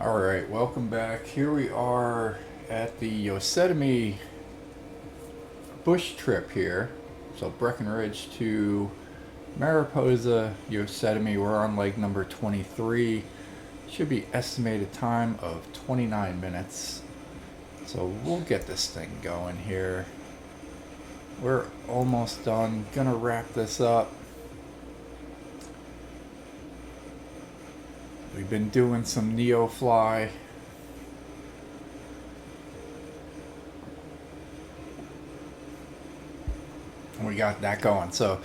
All right, welcome back. Here we are at the Yosemite bush trip here. So Breckenridge to Mariposa, Yosemite. We're on leg number 23. Should be estimated time of 29 minutes. So we'll get this thing going here. We're almost done. Gonna wrap this up. We've been doing some Neo Fly. We got that going. So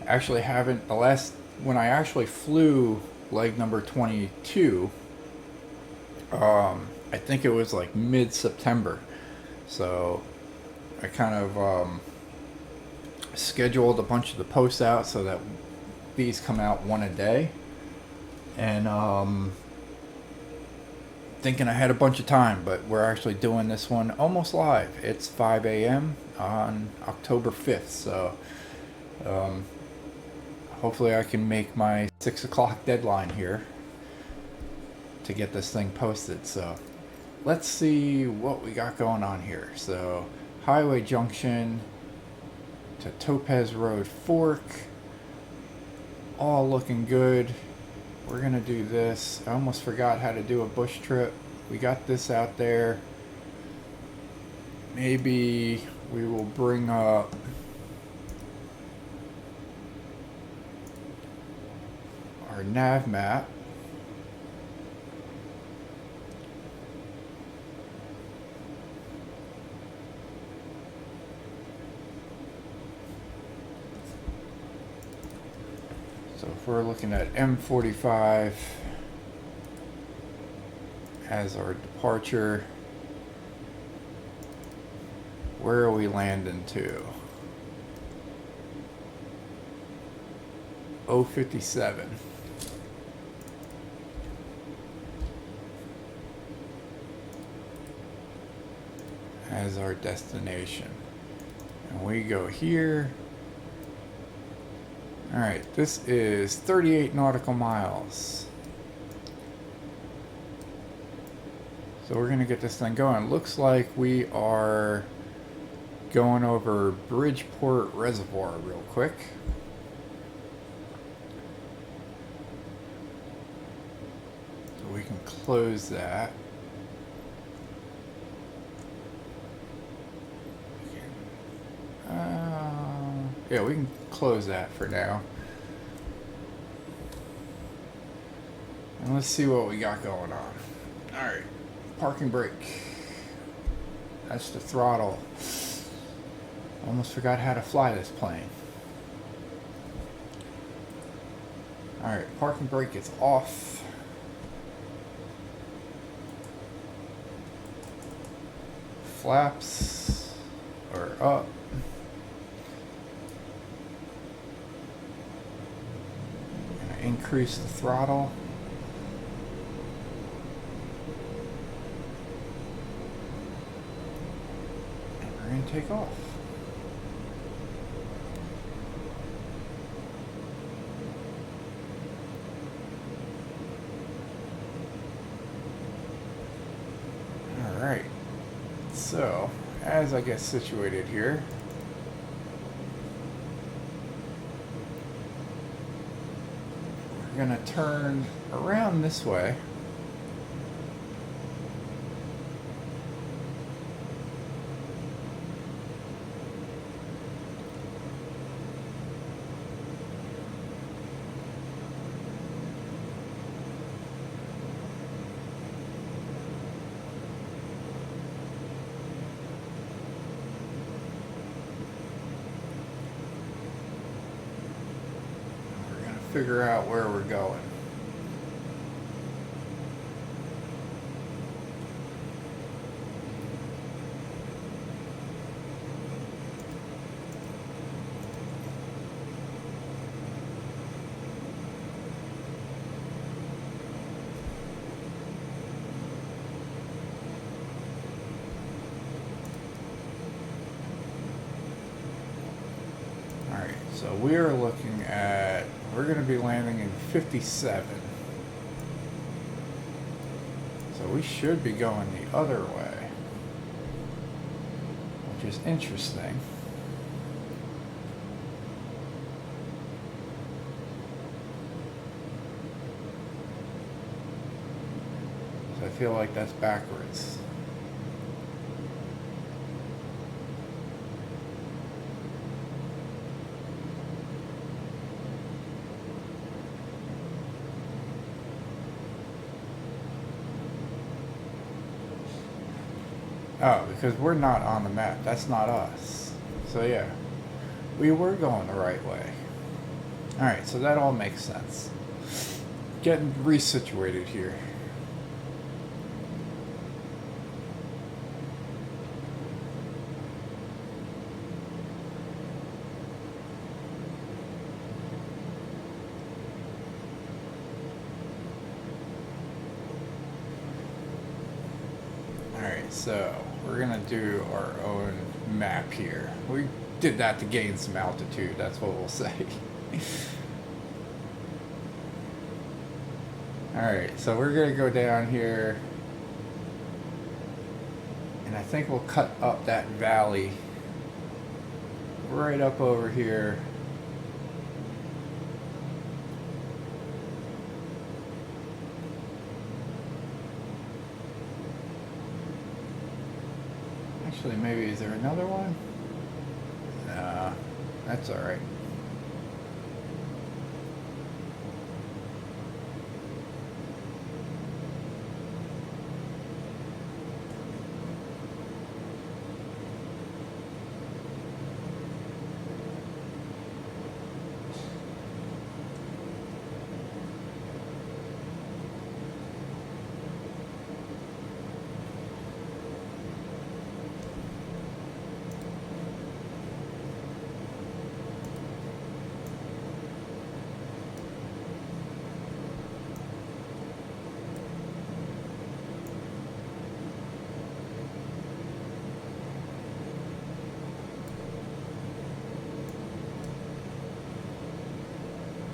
actually haven't the last when I actually flew leg number 22, I think it was like mid-September. So I kind of scheduled a bunch of the posts out so that these come out one a day. And thinking I had a bunch of time, but we're actually doing this one almost live. It's 5 a.m. on October 5th, so hopefully I can make my 6 o'clock deadline here to get this thing posted. So let's see what we got going on here. So Highway Junction to Topaz Road Fork, all looking good. We're gonna do this. I almost forgot how to do a bush trip. We got this out there. Maybe we will bring up our nav map. So if we're looking at M45 as our departure, where are we landing to? 057. As our destination. And we go here. Alright, this is 38 nautical miles. So we're going to get this thing going. Looks like we are going over Bridgeport Reservoir real quick. So we can close that. Yeah, we can close that for now. And let's see what we got going on. Alright, parking brake. That's the throttle. Almost forgot how to fly this plane. Alright, parking brake is off. Flaps are up. Increase the throttle. And we're going to take off. Alright. So, as I get situated here, going to turn around this way. Figure out where we're going. Alright, so we are looking at, we're going to be landing in 57. So we should be going the other way, which is interesting. So I feel like that's backwards. Oh, because we're not on the map. That's not us. So yeah, we were going the right way. Alright, so that all makes sense. Getting resituated here. Alright, so we're gonna do our own map here. We did that to gain some altitude, that's what we'll say. Alright, so we're gonna go down here, and I think we'll cut up that valley right up over here. Actually, maybe, is there another one? No, that's alright.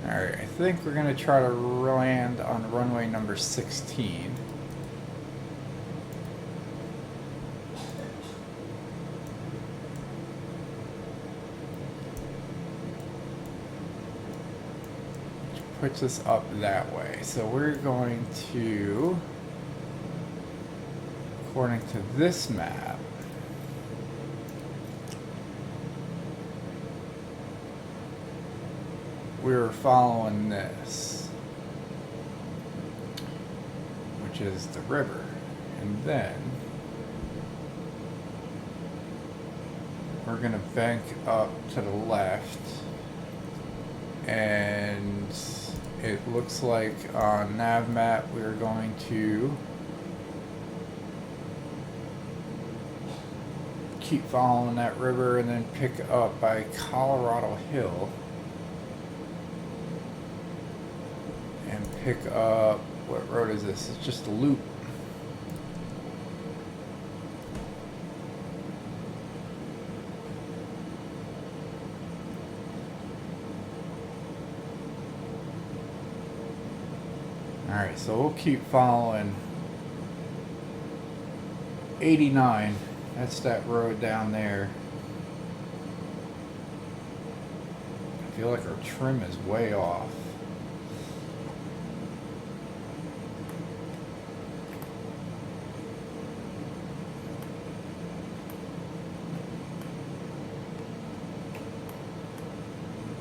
Alright, I think we're going to try to land on runway number 16. Which puts us up that way. So we're going to, according to this map, we were following this, which is the river, and then we're gonna bank up to the left, and it looks like on nav map we're going to keep following that river and then pick up by Colorado Hill. Pick up, what road is this? It's just a loop. Alright, so we'll keep following 89. That's that road down there. I feel like our trim is way off.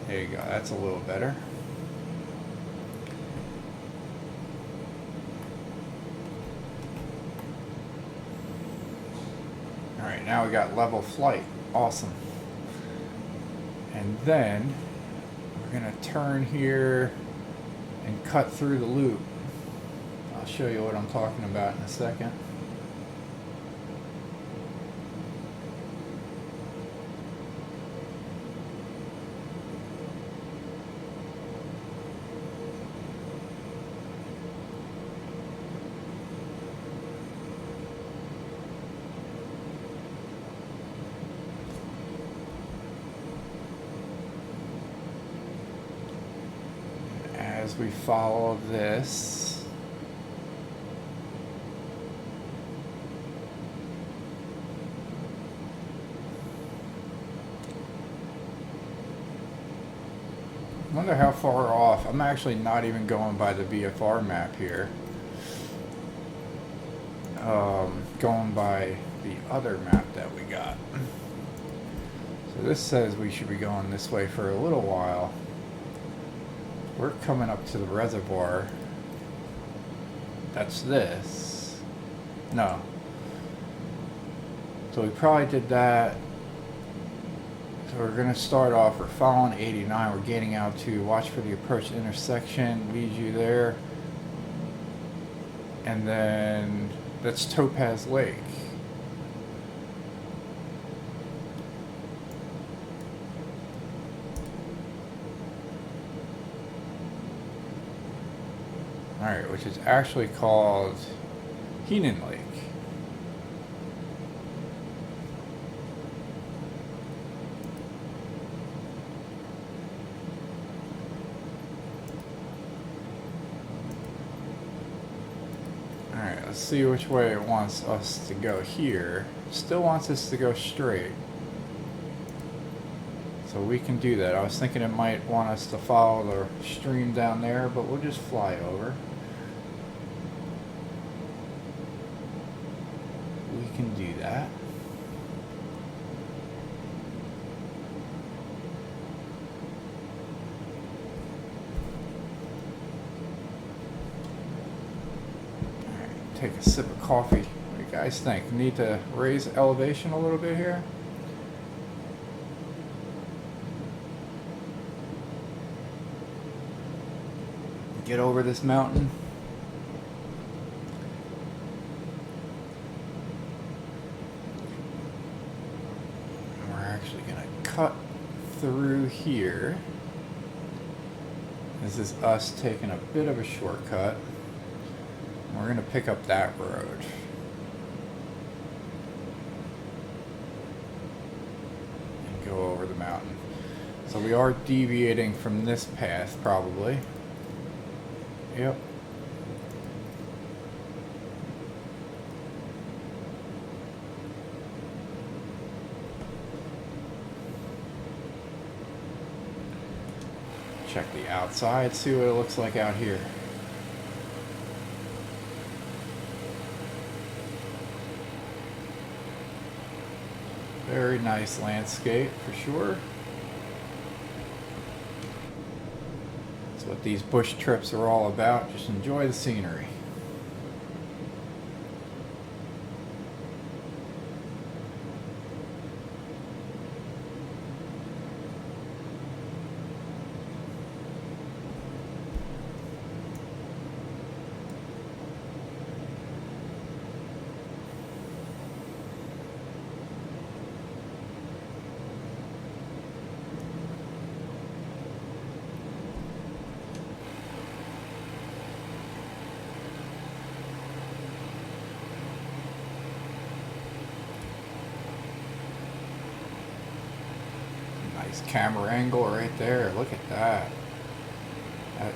There you go, that's a little better. Alright, now we got level flight. Awesome. And then we're going to turn here and cut through the loop. I'll show you what I'm talking about in a second. As we follow this, wonder how far off. I'm actually not even going by the VFR map here. Going by the other map that we got. So this says we should be going this way for a little while. We're coming up to the reservoir. That's this. No. So we probably did that. So we're going to start off, we're following 89, we're gaining altitude, watch for the approach intersection, leads you there. And then that's Topaz Lake. Alright, which is actually called Heenan Lake. Alright, let's see which way it wants us to go here. Still wants us to go straight. So we can do that. I was thinking it might want us to follow the stream down there, but we'll just fly over. We can do that. Alright, take a sip of coffee. What do you guys think? Need to raise elevation a little bit here? Get over this mountain. We're actually going to cut through here. This is us taking a bit of a shortcut. We're going to pick up that road. And go over the mountain. So we are deviating from this path probably. Yep. Check the outside, see what it looks like out here. Very nice landscape for sure. What these bush trips are all about. Just enjoy the scenery. Nice camera angle right there. Look at that. That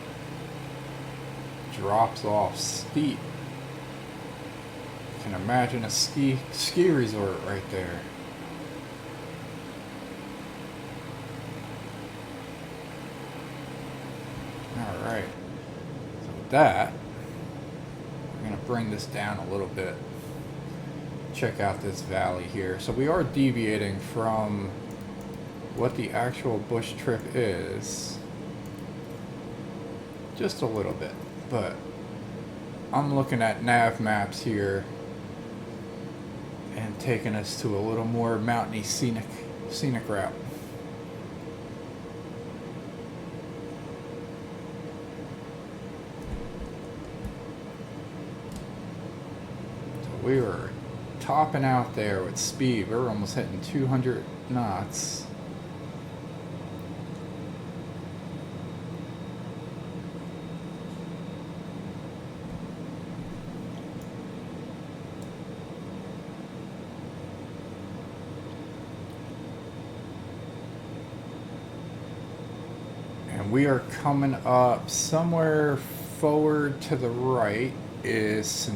drops off steep. You can imagine a ski resort right there. Alright. So with that, we're going to bring this down a little bit. Check out this valley here. So we are deviating from what the actual bush trip is. Just a little bit. But I'm looking at nav maps here and taking us to a little more mountainy scenic route. So we were topping out there with speed. We were almost hitting 200 knots. We are coming up somewhere forward to the right is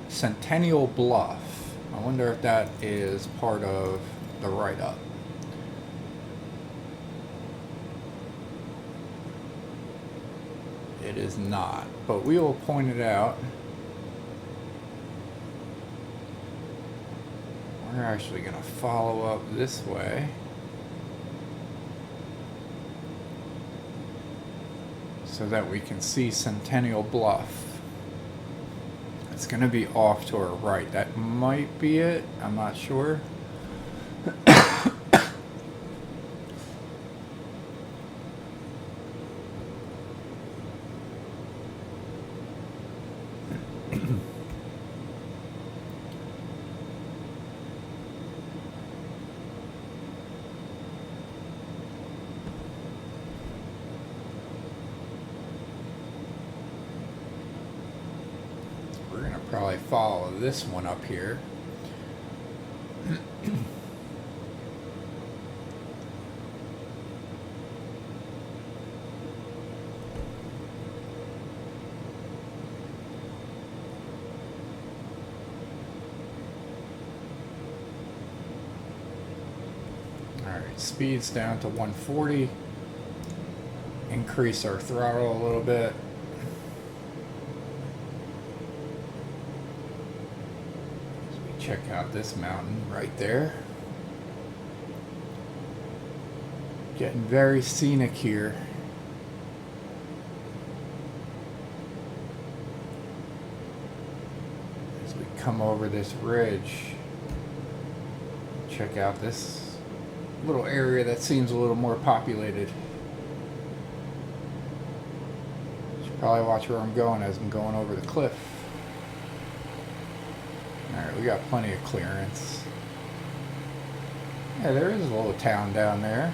Centennial Bluff. I wonder if that is part of the write-up. it is not, but we will point it out. We're actually going to follow up this way. So that we can see Centennial Bluff. It's going to be off to our right. That might be it. I'm not sure. We're going to probably follow this one up here. Alright, speed's down to 140. Increase our throttle a little bit. Check out this mountain right there. Getting very scenic here. As we come over this ridge, check out this little area that seems a little more populated. Should probably watch where I'm going as I'm going over the cliff. Alright, we got plenty of clearance. Yeah, there is a little town down there.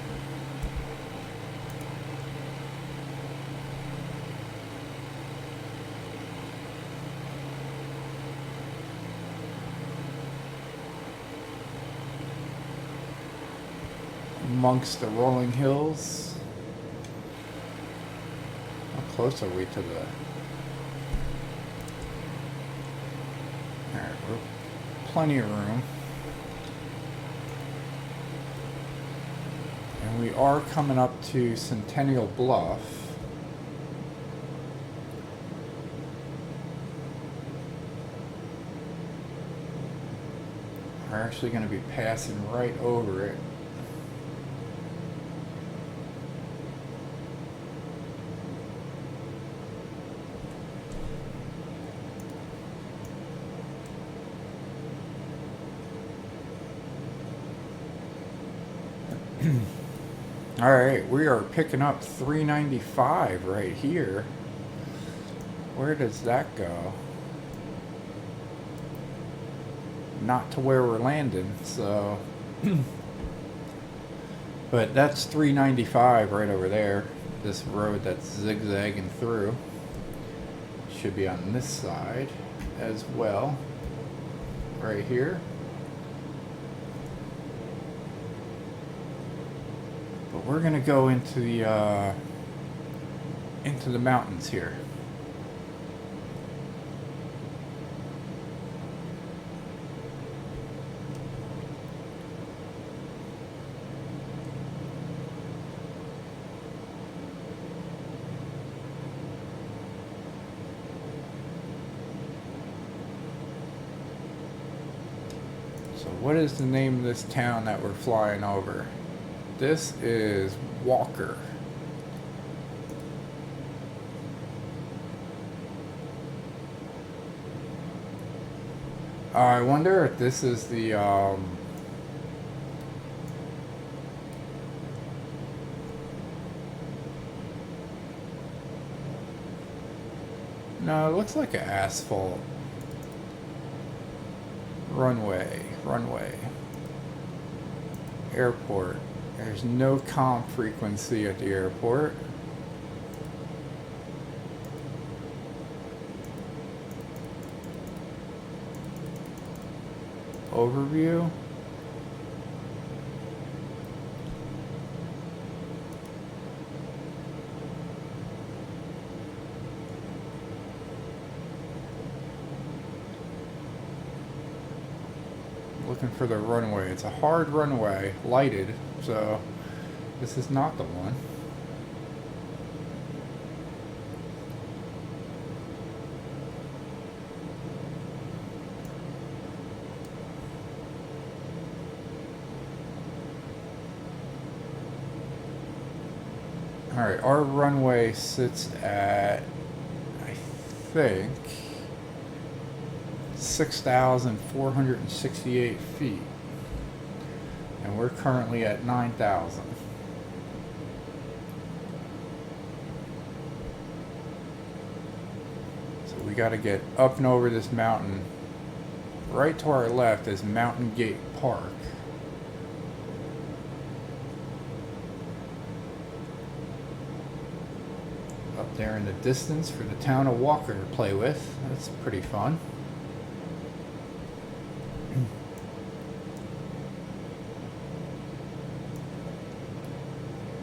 Amongst the rolling hills. How close are we to the... Alright, we're plenty of room. And we are coming up to Centennial Bluff. We're actually going to be passing right over it. Alright, we are picking up 395 right here. Where does that go? Not to where we're landing, so... But that's 395 right over there. This road that's zigzagging through. Should be on this side as well. Right here. But we're gonna go into the mountains here. So what is the name of this town that we're flying over? This is Walker. I wonder if this is the no, it looks like an asphalt runway. Airport. There's no comm frequency at the airport. Overview. Looking for the runway. It's a hard runway, lighted, so this is not the one. Alright, our runway sits at, I think, 6,468 feet. And we're currently at 9,000. So we got to get up and over this mountain. Right to our left is Mountain Gate Park. Up there in the distance for the town of Walker to play with. That's pretty fun.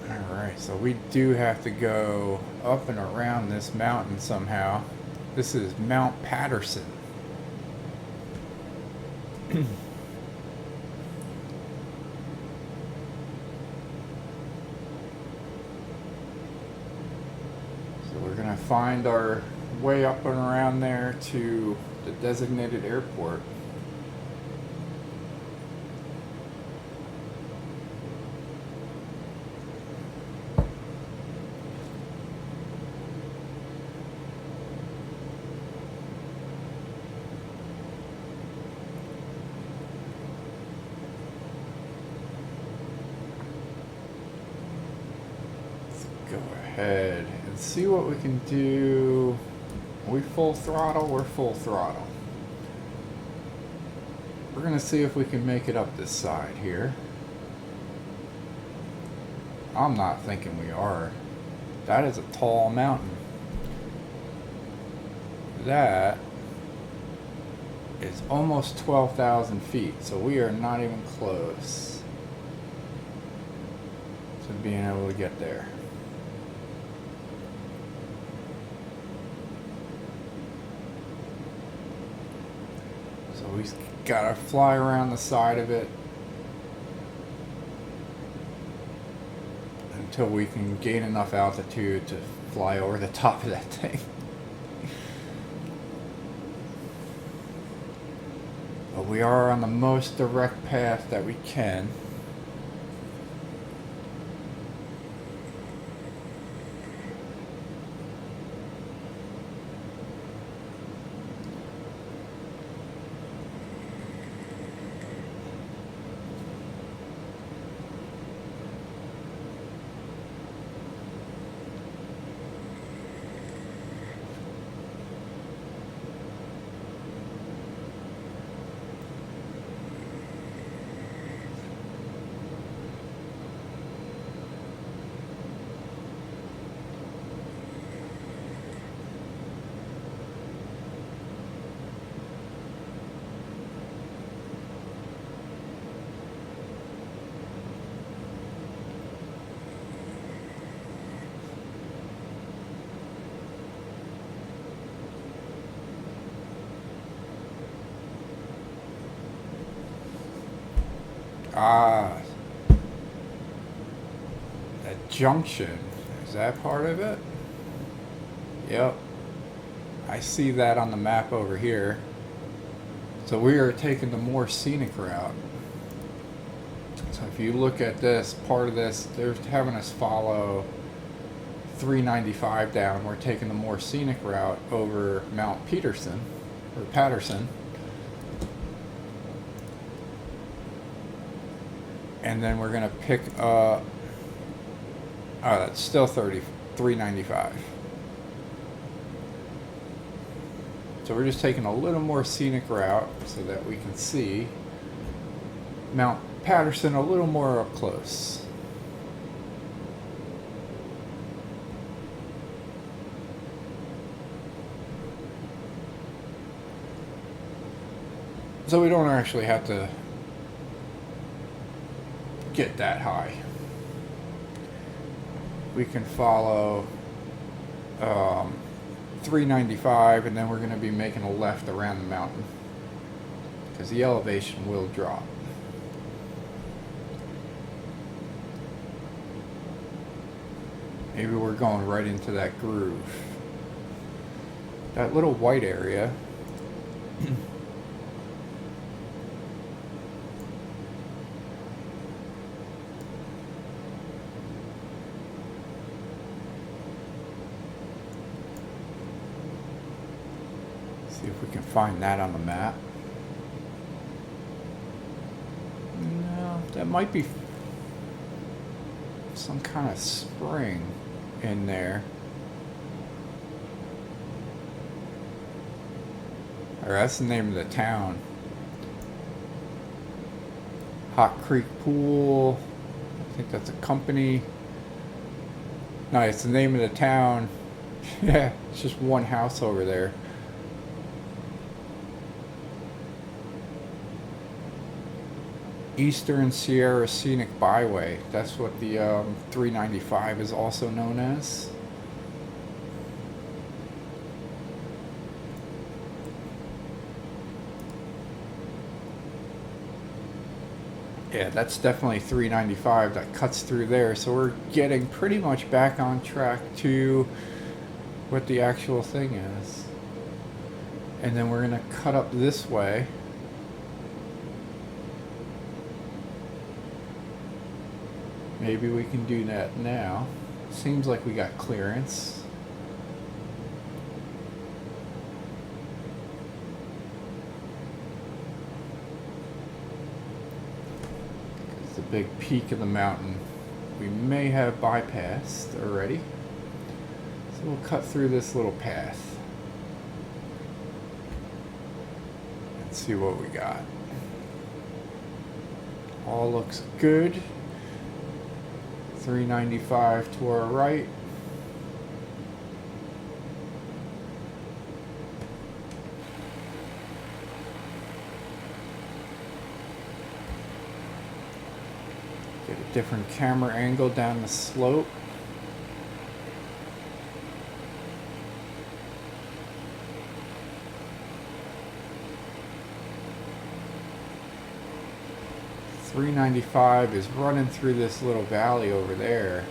Alright, so we do have to go up and around this mountain somehow. This is Mount Patterson. We're going to find our way up and around there to the designated airport. Let's go ahead and see what we can do. Are we full throttle? We're full throttle. We're going to see if we can make it up this side here. I'm not thinking we are. That is a tall mountain. That is almost 12,000 feet, so we are not even close to being able to get there. So we gotta fly around the side of it until we can gain enough altitude to fly over the top of that thing. But we are on the most direct path that we can. That junction, is that part of it? Yep. I see that on the map over here. So we are taking the more scenic route. So if you look at this, part of this, they're having us follow 395 down. We're taking the more scenic route over Mount Patterson. And then we're going to pick up, oh, that's still 395. So we're just taking a little more scenic route so that we can see Mount Patterson a little more up close. So we don't actually have to get that high. We can follow 395 and then we're going to be making a left around the mountain because the elevation will drop. Maybe we're going right into that groove. That little white area can find that on the map. No, that might be some kind of spring in there. Or that's the name of the town. Hot Creek Pool. I think that's a company. No, it's the name of the town. Yeah, it's just one house over there. Eastern Sierra Scenic Byway. That's what the 395 is also known as. Yeah, that's definitely 395 that cuts through there. So we're getting pretty much back on track to what the actual thing is. And then we're going to cut up this way. Maybe we can do that now. Seems like we got clearance. It's the big peak of the mountain. We may have bypassed already. So we'll cut through this little path and see what we got. All looks good. 395 to our right. Get a different camera angle down the slope. .395 is running through this little valley over there.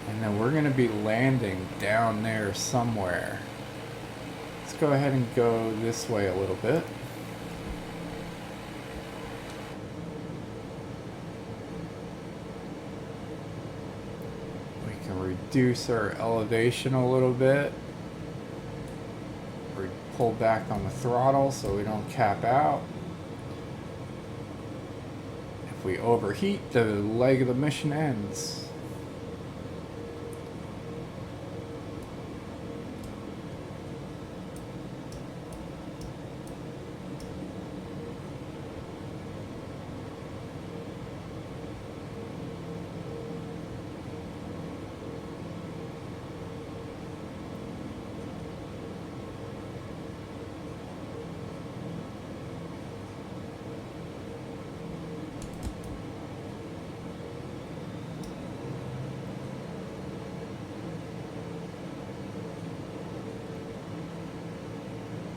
And then we're going to be landing down there somewhere. Let's go ahead and go this way a little bit. We can reduce our elevation a little bit. Pull back on the throttle so we don't cap out. If we overheat, the leg of the mission ends.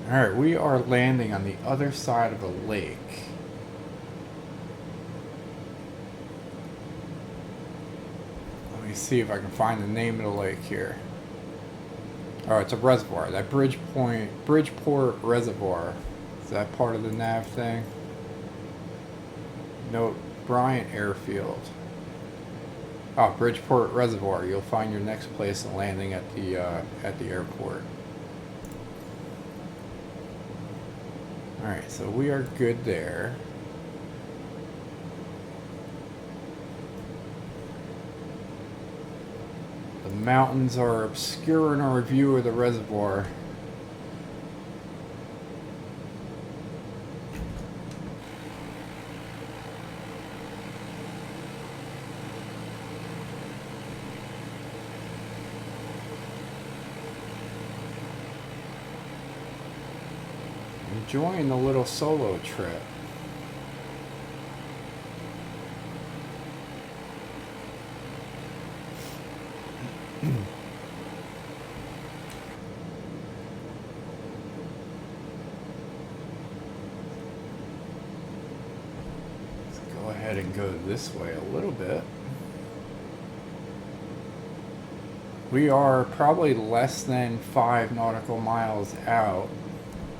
Alright, we are landing on the other side of a lake. Let me see if I can find the name of the lake here. Oh, it's a reservoir. That Bridgeport Reservoir. Is that part of the nav thing? Note, Bryant Airfield. Oh, Bridgeport Reservoir. You'll find your next place of landing at the airport. Alright, so we are good there. The mountains are obscuring our view of the reservoir. Enjoying the little solo trip. Let's go ahead and go this way a little bit. We are probably less than 5 nautical miles out,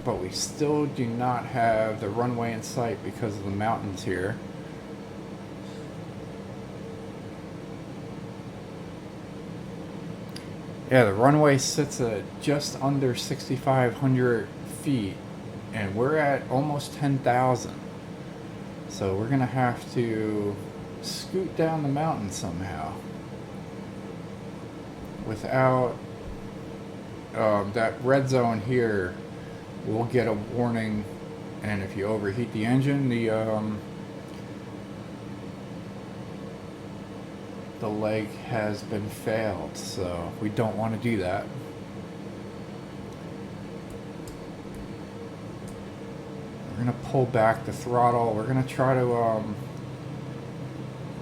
but we still do not have the runway in sight because of the mountains here. Yeah, the runway sits at just under 6,500 feet, and we're at almost 10,000. So we're gonna have to scoot down the mountain somehow without that red zone here. We'll get a warning, and if you overheat the engine, the leg has been failed, so we don't want to do that. We're going to pull back the throttle. We're going to try to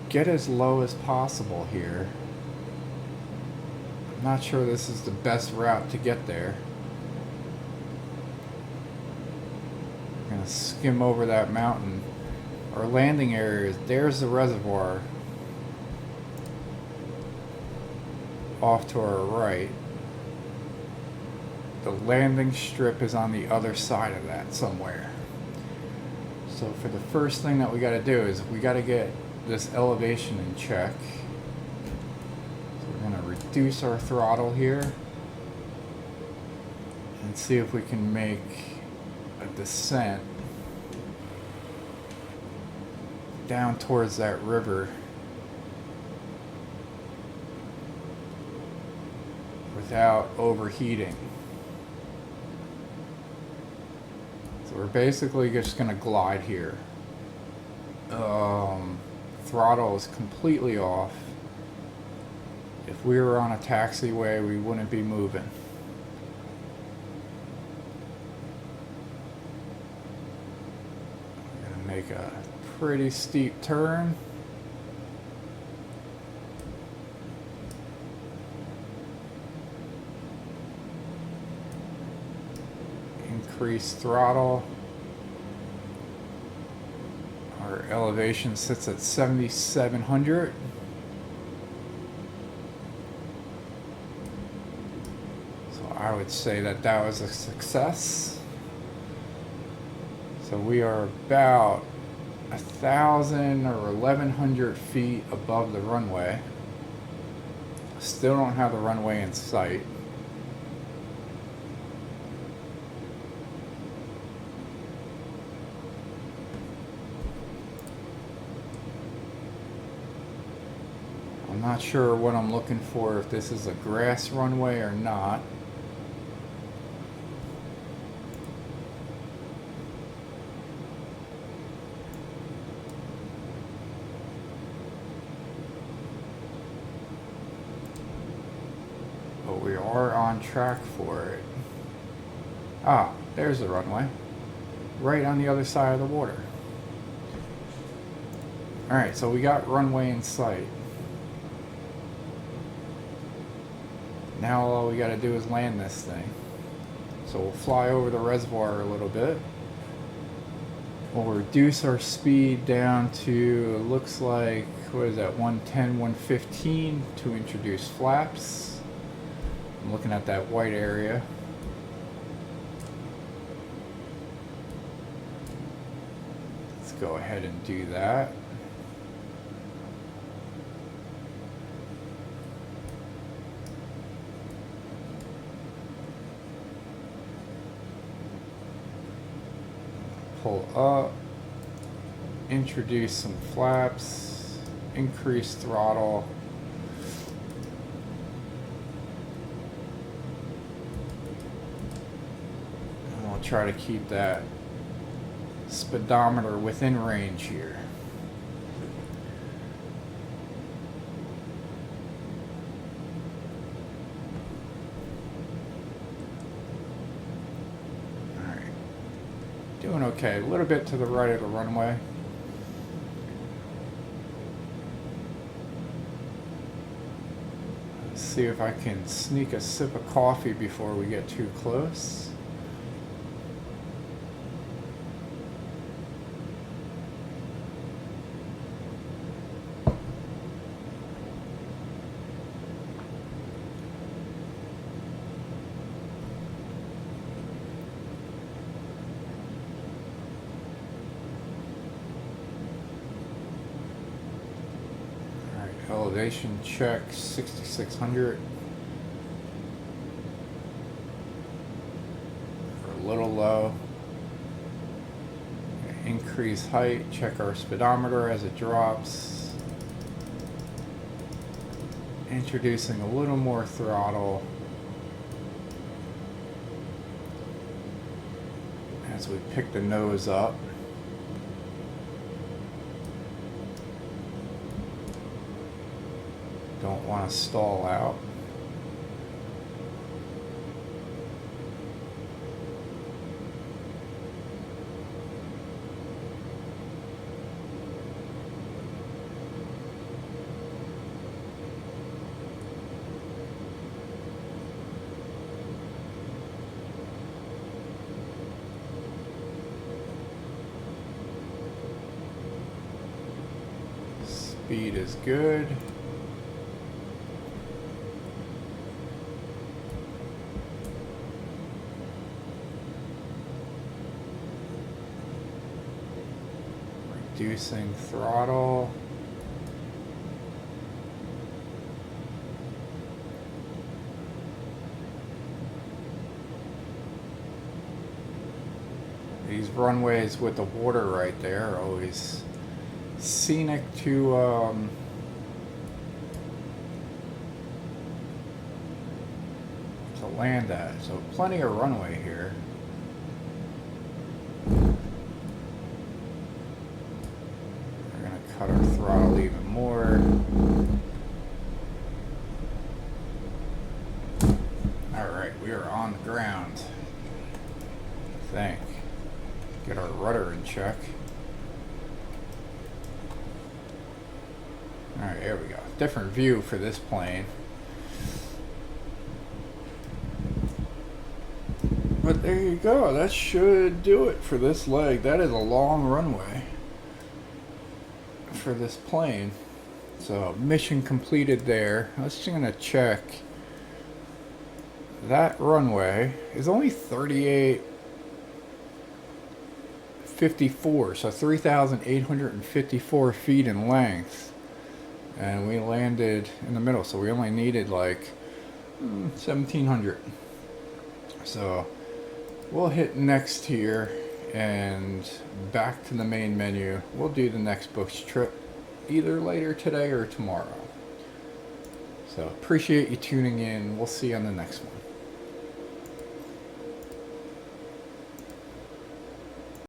get as low as possible here. I'm not sure this is the best route to get there. We're going to skim over that mountain. Our landing area, there's the reservoir off to our right. The landing strip is on the other side of that somewhere. So for the first thing that we got to do is we got to get this elevation in check. So we're going to reduce our throttle here and see if we can make a descent down towards that river without overheating. So we're basically just going to glide here. Throttle is completely off. If we were on a taxiway, we wouldn't be moving. We're going to make a pretty steep turn. Increase throttle. Our elevation sits at 7,700. So I would say that that was a success. So we are about 1,000 or 1,100 feet above the runway. Still don't have the runway in sight. I'm not sure what I'm looking for, if this is a grass runway or not. But we are on track for it. Ah, there's the runway. Right on the other side of the water. Alright, so we got runway in sight. Now all we got to do is land this thing. So we'll fly over the reservoir a little bit. We'll reduce our speed down to, it looks like, what is that, 110, 115 to introduce flaps. I'm looking at that white area. Let's go ahead and do that. Pull up, introduce some flaps, increase throttle. And we'll try to keep that speedometer within range here. Doing okay, a little bit to the right of the runway. Let's see if I can sneak a sip of coffee before we get too close. Elevation check 6,600. little low. Increase height, check our speedometer as it drops. Introducing a little more throttle as we pick the nose up. Don't want to stall out. Speed is good. Reducing throttle. These runways with the water right there are always scenic to land at. So plenty of runway here. We're gonna cut our throttle even more. Alright, we are on the ground. I think. Get our rudder in check. Alright, there we go. Different view for this plane. But there you go. That should do it for this leg. That is a long runway for this plane. So, mission completed there. I was just going to check. That runway is only 3854, so 3,854 feet in length. And we landed in the middle, so we only needed like 1,700. So we'll hit next here and back to the main menu. We'll do the next bush trip either later today or tomorrow. So appreciate you tuning in. We'll see you on the next one.